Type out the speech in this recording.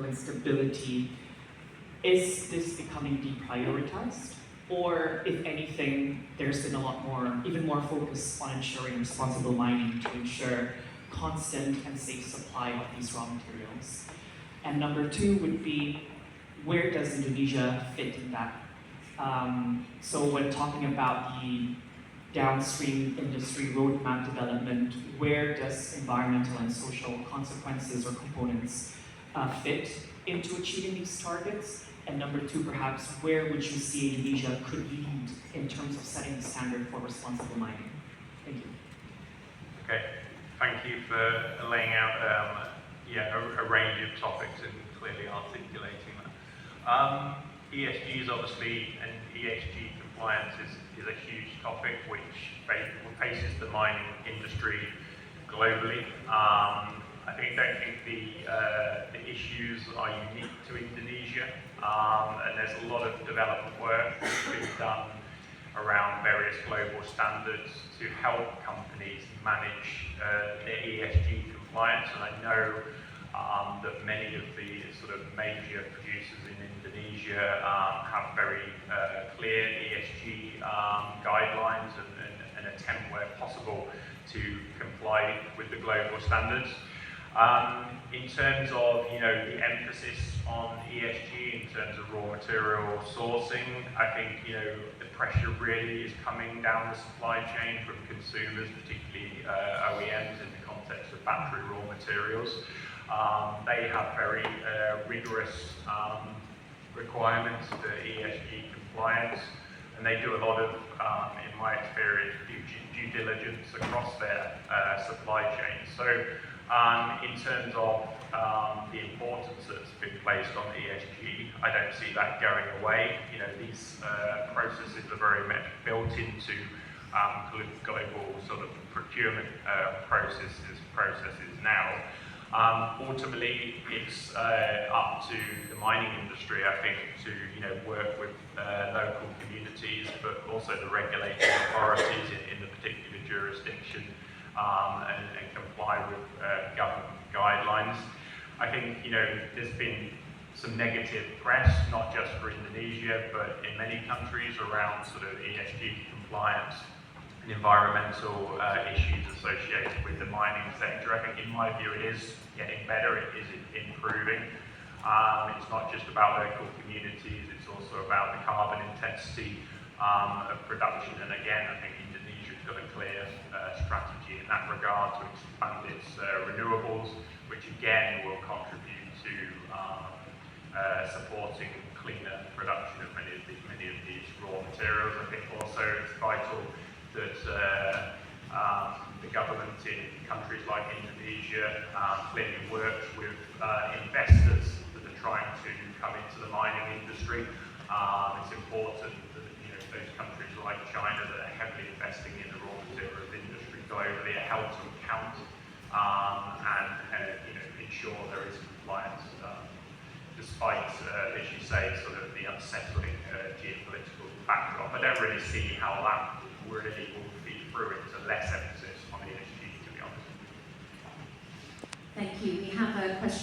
instability, is this becoming deprioritized? Or, if anything, there's been a lot more, even more focus on ensuring responsible mining to ensure constant and safe supply of these raw materials? And number two would be, where does Indonesia fit in that? So when talking about the downstream industry roadmap development, where does environmental and social consequences or components fit into achieving these targets? And number two, perhaps, where would you see Indonesia could lead in terms of setting the standard for responsible mining? Thank you. Okay, thank you for laying out a range of topics and clearly articulating that. ESG is obviously, and ESG compliance is a huge topic which faces the mining industry globally. I don't think the issues are unique to Indonesia, and there's a lot of development work that's been done around various global standards to help companies manage their ESG compliance. And I know that many of the sort of major producers in Indonesia have very clear ESG guidelines and attempt where possible to comply with the global standards. In terms of the emphasis on ESG in terms of raw material sourcing, I think the pressure really is coming down the supply chain from consumers, particularly OEMs in the context of battery raw materials. They have very rigorous requirements for ESG compliance, and they do a lot of, in my experience, due diligence across their supply chain. So in terms of the importance that's been placed on ESG, I don't see that going away. These processes are very much built into global sort of procurement processes now. Ultimately, it's up to the mining industry, I think, to work with local communities, but also the regulatory authorities in the particular jurisdiction, and comply with government guidelines. I think there's been some negative press, not just for Indonesia, but in many countries around sort of ESG compliance and environmental issues associated with the mining sector. I think, in my view, it is getting better, it is improving. It's not just about local communities, it's also about the carbon intensity of production. And again, I think Indonesia's got a clear strategy in that regard to expand its renewables, which again will contribute to supporting cleaner production of many of these raw materials. I think also it's vital that the government in countries like Indonesia clearly works with investors that are trying to come into the mining industry. It's important that those countries like China that are heavily investing in the raw materials industry globally are held to account and ensure there is compliance, despite, as you say, sort of the unsettling geopolitical backdrop. I don't really see how that really will feed through into less emphasis on ESG, to be honest. Thank you. We have a question.